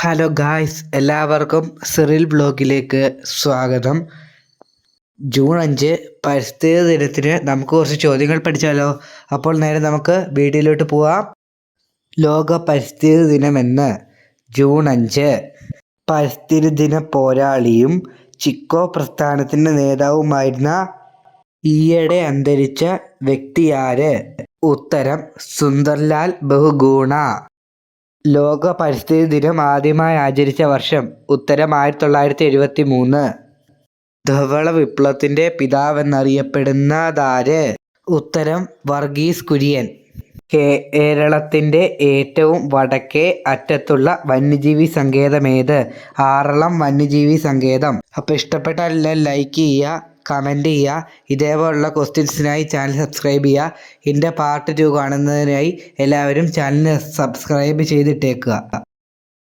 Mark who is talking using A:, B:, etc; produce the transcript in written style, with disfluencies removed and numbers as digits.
A: Hello guys, എല്ലാവർക്കും Cyril ബ്ലോഗിലേക്ക് സ്വാഗതം. June 5 പരിസ്ഥിതി ദിനത്തിന് നമുക്ക് കുറച്ച് ചോദ്യങ്ങൾ പഠിച്ചാലോ? അപ്പോൾ നേരെ നമുക്ക് വീഡിയോയിലോട്ട് പോവാം. ലോക പരിസ്ഥിതി ദിനമെന്ന് ജൂൺ 5. പരിസ്ഥിതി ദിന പോരാളിയും ചിക്കോ പ്രസ്ഥാനത്തിൻ്റെ നേതാവുമായിരുന്ന ഈയിടെ അന്തരിച്ച വ്യക്തിയാര്? ഉത്തരം സുന്ദർലാൽ ബഹുഗുണ. ലോക പരിസ്ഥിതി ദിനം ആദ്യമായി ആചരിച്ച വർഷം? ഉത്തരം 1973. ധവള വിപ്ലവത്തിൻ്റെ പിതാവെന്നറിയപ്പെടുന്നതാര്? ഉത്തരം വർഗീസ് കുര്യൻ. കേരളത്തിൻ്റെ ഏറ്റവും വടക്കേ അറ്റത്തുള്ള വന്യജീവി സങ്കേതമേത്? ആറളം വന്യജീവി സങ്കേതം. അപ്പോൾ ഇഷ്ടപ്പെട്ടാൽ ലൈക്ക് ചെയ്യുക, കമൻറ്റ് ചെയ്യുക. ഇതേപോലുള്ള ക്വസ്റ്റ്യൻസിനായി ചാനൽ സബ്സ്ക്രൈബ് ചെയ്യുക. ഇതിൻ്റെ പാർട്ട് 2 കാണുന്നതിനായി എല്ലാവരും ചാനൽ സബ്സ്ക്രൈബ് ചെയ്തിട്ടേക്കുക.